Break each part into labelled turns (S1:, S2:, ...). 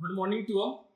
S1: Good morning to all.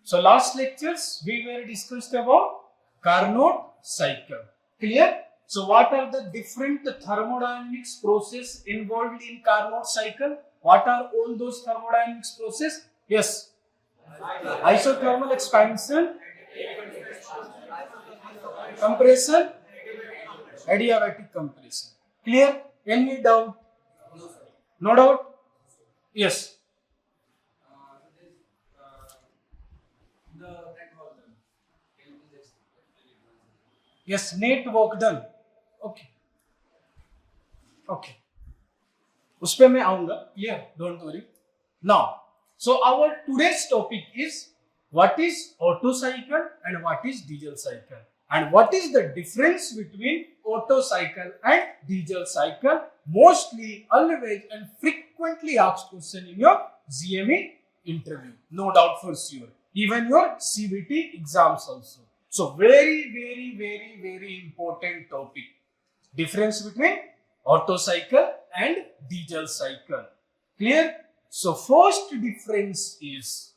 S1: So last lectures we were discussed about Carnot cycle. Clear? So what are the different thermodynamics process involved in Carnot cycle? What are all those thermodynamics process? Yes. Isothermal expansion, compression, adiabatic compression. Clear? Any doubt? No doubt? Yes. Yes, net work done. Okay. Okay. उस पे मैं आऊंगा. Clear? Don't worry. Now, so our today's topic is what is Otto cycle and what is diesel cycle, and what is the difference between Otto cycle and diesel cycle. Mostly, always, and frequently asked question in your GME interview. No doubt for sure. Even your CBT exams also. So very important topic. Difference between Otto cycle and diesel cycle. Clear? So first difference is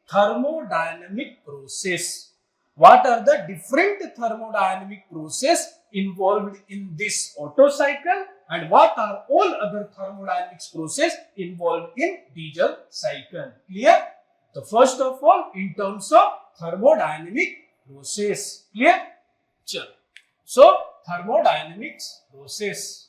S1: thermodynamic process. What are the different thermodynamic process involved in this Otto cycle, and what are all other thermodynamics process involved in diesel cycle? Clear? So first of all, in terms of thermodynamic process. Clear? Sure. So thermodynamics process.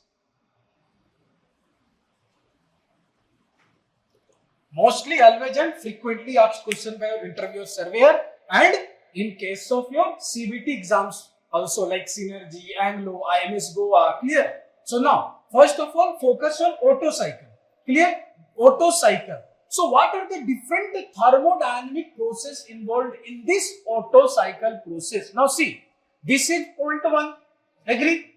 S1: Mostly always and frequently asked question by your interviewer surveyor, and in case of your CBT exams also, like Synergy, Anglo, IMS Goa. Clear? So now, first of all, focus on Otto cycle. Clear? Otto cycle. So what are the different thermodynamic process involved in this Otto cycle process? Now see, this is point 1. Agree?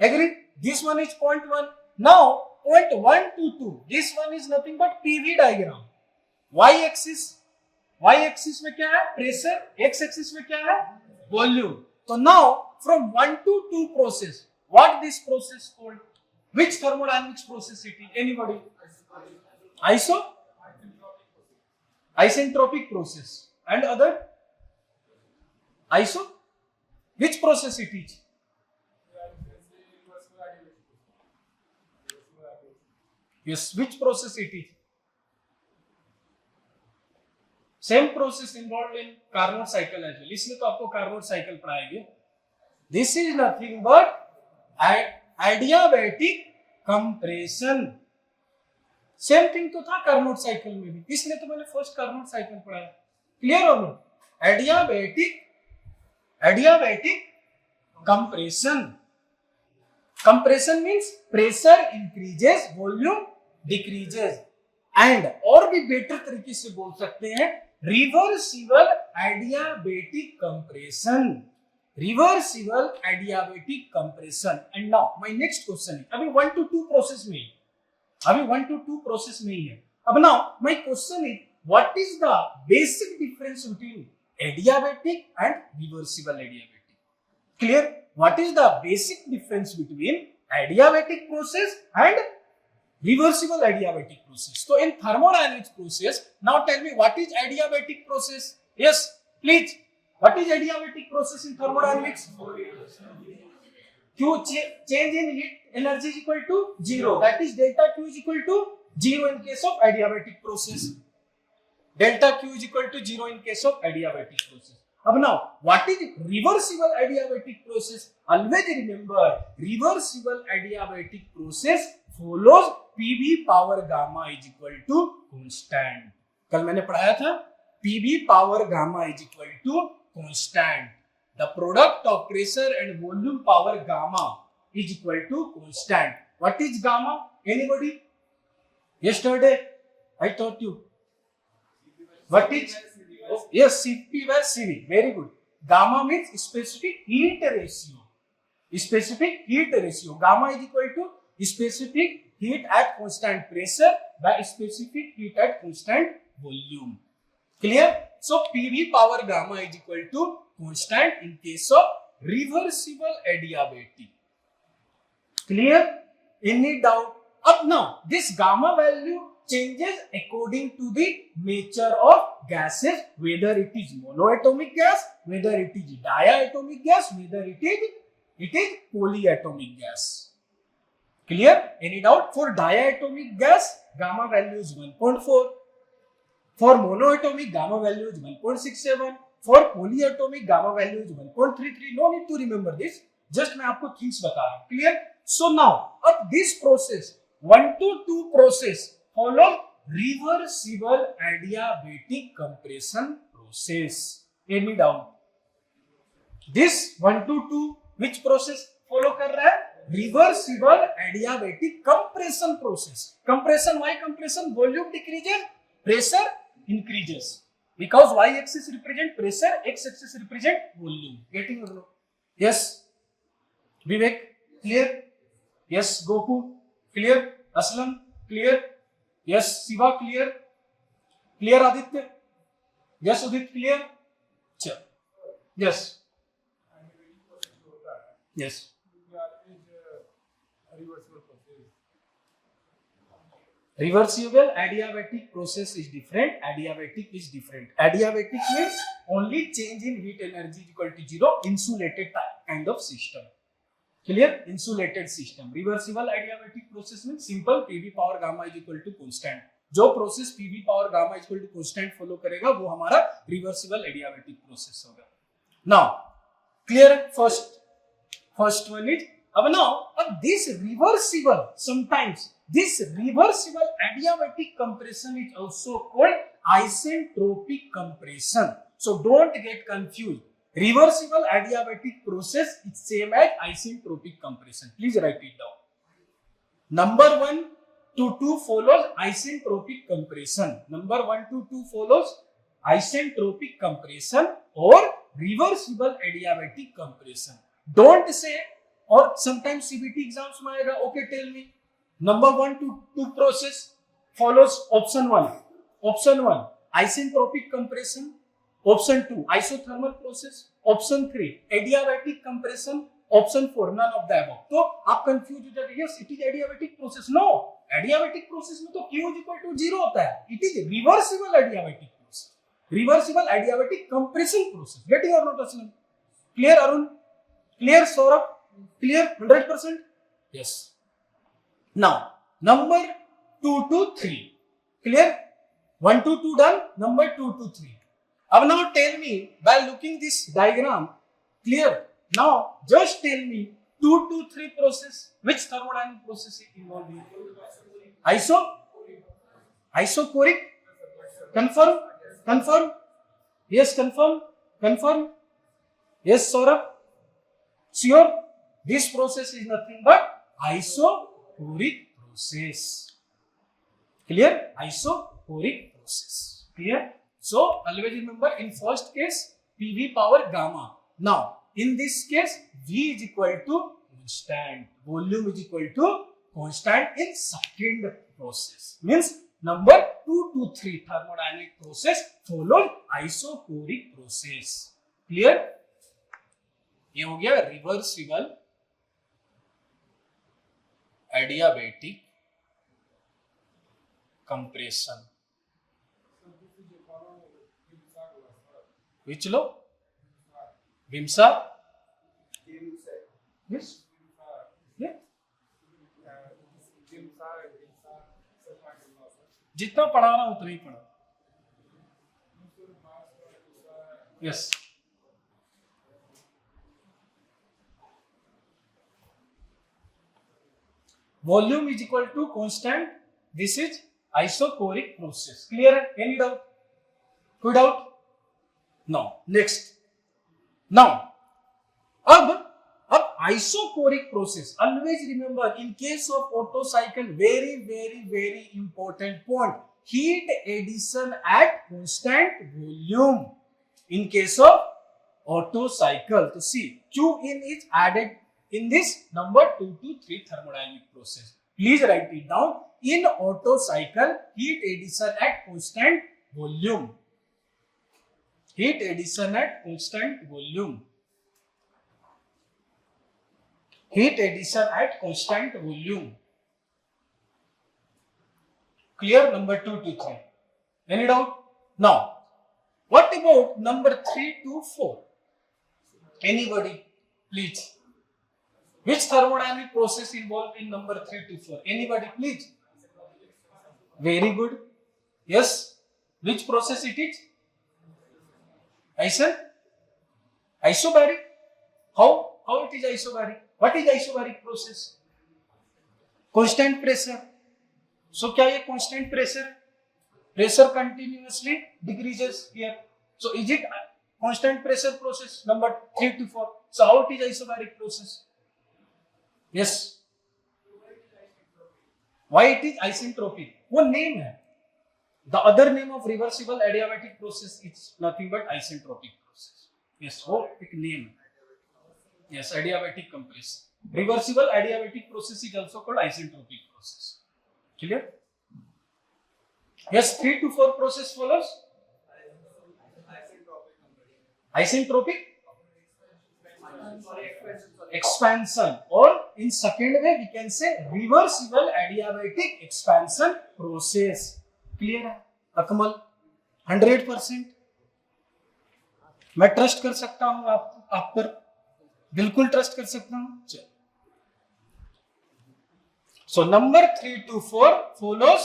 S1: Agree? This one is point 1. Now, point 1 to 2. This one is nothing but PV diagram. Y axis में क्या है? Pressure. X axis में क्या है? Volume. So now, from 1 to 2 process, what this process called? Which thermodynamics process it is? Anybody? Isentropic process. And other? Which process it is? Yes, which process it is? Same process involved in Carnot cycle as well. इसलिए तो आपको Carnot cycle पढ़ाएंगे. This is nothing but adiabatic compression. Same thing तो था Carnot cycle में भी, इसलिए तो मैंने फर्स्ट Carnot cycle पढ़ाया. क्लियर हो गया? Adiabatic compression. Compression means pressure increases, volume decreases, and और भी बेटर तरीके से बोल सकते हैं reversible adiabatic compression. Reversible adiabatic compression. And now my next question है, अभी 1 to 2 process में ही है. अब now my question is, what is the basic difference between adiabatic and reversible adiabatic? Clear? What is the basic difference between adiabatic process and reversible adiabatic process? So in thermodynamics process, now tell me what is adiabatic process? Yes, please. What is adiabatic process in thermodynamics? Q change in heat energy is equal to 0. That is delta Q is equal to 0 in case of adiabatic process. Delta Q is equal to 0 in case of adiabatic process. Now, what is reversible adiabatic process? Always remember, reversible adiabatic process follows PV power gamma is equal to constant. कल मैंने पढ़ाया था PV power gamma is equal to constant. The product of pressure and volume power gamma is equal to constant. What is gamma? Anybody? Yesterday I taught you. What is? Oh, yes, Cp by Cv. Very good. Gamma means specific heat ratio. Specific heat ratio. Gamma is equal to specific heat at constant pressure by specific heat at constant volume. Clear? So PV power gamma is equal to constant in case of reversible adiabatic. Clear? Any doubt? Up now, this gamma value changes according to the nature of gases, whether it is monoatomic gas, whether it is diatomic gas, whether it is polyatomic gas. Clear? Any doubt? For diatomic gas, gamma value is 1.4. For monoatomic, gamma value is 1.67. For polyatomic, gamma value is 1.33. No need to remember this. Just मैं आपको things बता रहा हूँ. Clear? So now, अब this process 1 to 2 process follow reversible adiabatic compression process. Any doubt? This 1 to 2 which process follow कर रहा है? Reversible adiabatic compression process. Compression, why compression? Volume decreases, pressure increases. Because y-axis represent pressure, x-axis represent volume. Getting or no? Yes. Vivek, clear? Yes. Goku, clear? Aslam, clear? Yes. Shiva, clear? Clear Aditya? Yes. Udit, clear? Chal. Yes. Yes. Reversible adiabatic process is different. Adiabatic is different. Adiabatic means only change in heat energy is equal to 0. Insulated kind of system. Clear? Insulated system. Reversible adiabatic process means simple PV power gamma is equal to constant. जो process PV power gamma is equal to constant follow करेगा वो हमारा reversible adiabatic process होगा. Now, clear? First one is अब this reversible, sometimes this reversible adiabatic compression is also called isentropic compression. So don't get confused. Reversible adiabatic process is same as isentropic compression. Please write it down. Number 1 to 2 follows isentropic compression. Number 1 to 2 follows isentropic compression or reversible adiabatic compression. Don't say, or sometimes CBT exams में आएगा, okay, tell me. Number 1 to 2 process follows option 1. Option 1, isentropic compression. Option 2, isothermal process. Option 3, adiabatic compression. Option 4, none of the above. तो आप confused हो जाते हैं. Yes, it is adiabatic process. No, adiabatic process में तो Q is equal to 0 होता है. It is reversible adiabatic process. Reversible adiabatic compression process. Getting or not, Aslam? Clear, Arun? Clear, Saurabh? Clear? 100%? Yes. Now, number 2 to 3. Clear? 1 to 2 done. Number 2 to 3. Now tell me, by looking this diagram, clear? Now, just tell me 2 to 3 process. Which thermodynamic process is involved in? Isochloric? Confirm? Confirm? Yes, confirm? Confirm? Yes, Saurabh? Sure? This process is nothing but isochoric process. Clear? Isochoric process. Clear? So always remember, in first case PV power gamma. Now in this case V is equal to constant, volume is equal to constant in second process. Means number 2 to 3 thermodynamic process follow isochoric process. Clear? ये हो गया reversible adiabatic compression. Which law? Vimsa? Yes. Yeah. जितना पढ़ा रहा उतना ही पढ़ा. Yes. Volume is equal to constant. This is isochoric process. Clear? Any doubt? Could doubt? No. Next. Now, अब isochoric process. Always remember, in case of Otto cycle, very important point. Heat addition at constant volume. In case of Otto cycle, to see Qin is added in this number 2 to 3 thermodynamic process. Please write it down. In Otto cycle, heat addition at constant volume. Heat addition at constant volume. Heat addition at constant volume. Clear? Number 2 to 3. Any doubt? Now, what about number 3 to 4? Anybody, please. Which thermodynamic process involved in number 3 to 4? Anybody, please. Very good. Yes. Which process it is? Isobaric. How it is isobaric? What is isobaric process? Constant pressure. So क्या ये constant pressure? Pressure continuously decreases here. So is it constant pressure process? Number 3 to 4. So how it is isobaric process? Yes. Why it is isentropic? वो name है. The other name of reversible adiabatic process is nothing but isentropic process. Yes, वो एक name है. Yes, adiabatic compression. Reversible adiabatic process is also called isentropic process. Clear? Yes, 3 to 4 process follows. Isentropic expansion, or in second way we can say reversible adiabatic expansion process. Clear है? अकमल 100%. मैं trust कर सकता हूं आप पर, बिल्कुल trust कर सकता हूं. चलो. So number 3 to 4 follows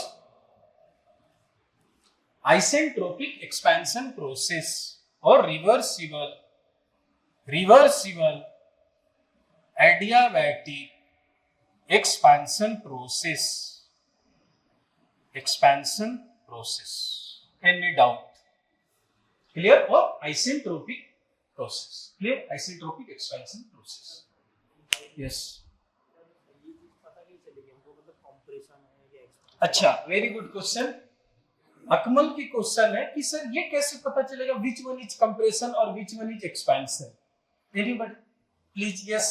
S1: isentropic expansion process or reversible adiabatic expansion process. Any doubt? Clear? Or isentropic process. Clear? Isentropic expansion process. Yes. अच्छा, वेरी गुड क्वेश्चन. अकमल की क्वेश्चन है कि सर ये कैसे पता चलेगा विच वन इज कंप्रेशन और which one is expansion? Anybody please? Yes.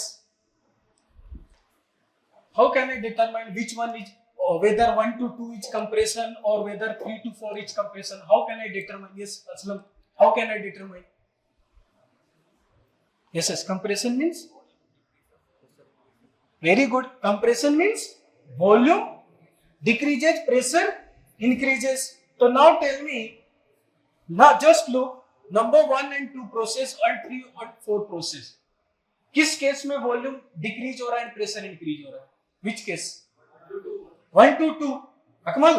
S1: How can I determine which one is, whether 1 to 2 is compression or whether 3 to 4 is compression? How can I determine? Yes, Aslam, how can I determine? Yes, compression means, very good, compression means volume decreases, pressure increases. So now tell me, now just look number 1 and 2 process और 3 और 4 process, किस case में volume decrease हो रहा है, pressure increase हो रहा है? Which case? 1 to 2. Akmal,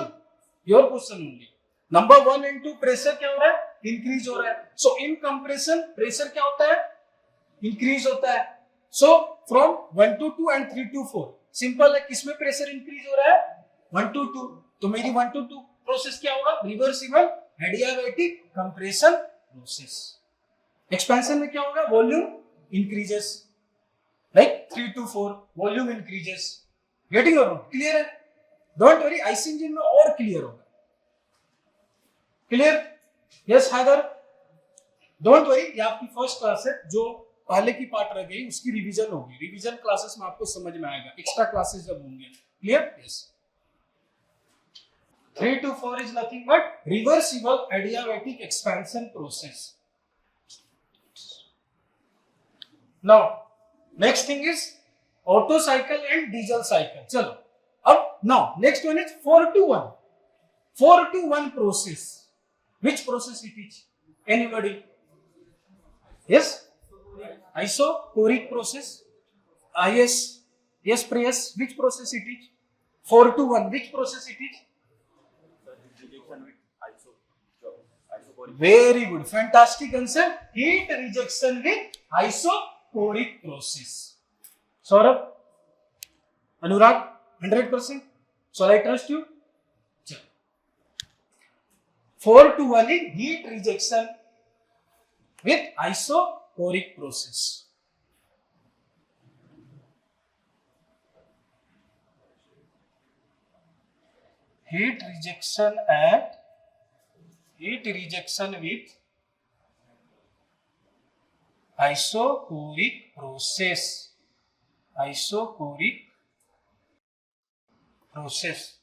S1: your question only. Number 1 and 2 pressure क्या हो रहा है? इंक्रीज हो रहा है. सो इन कंप्रेशन प्रेशर क्या होता है? इंक्रीज होता है. So from 1 to 2 and 3 to 4 simple है. किसमें प्रेशर इंक्रीज हो रहा है? 1 to 2. तो मेरी 1 to 2 प्रोसेस क्या होगा? Reversible adiabatic compression process. Expansion में क्या होगा? Volume increases, like 3 to 4 volume increases. Getting और क्लियर है? डोंट वरी, आईसी इंजन में और क्लियर होगा. Clear? Yes Haider, don't worry, ये आपकी फर्स्ट क्लास है. जो पहले की पार्ट रह गई उसकी रिवीजन होगी. रिवीजन क्लासेस में आपको समझ में आएगा, एक्स्ट्रा क्लासेस जब होंगे. Clear? Yes. 3 to 4 is nothing but reversible adiabatic expansion process. Now, next thing is Otto cycle and diesel cycle. चलो, अब now next one is 4 to 1. 4 to 1 process. Which process it is? Anybody? Yes? Isochoric process. Yes. Yes, Priyas. Which process it is? 4 to 1. Which process it is? Very good. Fantastic answer. Heat rejection with isochoric process. Saurabh? Anurag? 100%? Shall I trust you? 4 to 1 is heat rejection with isochoric process. Heat rejection with isochoric process.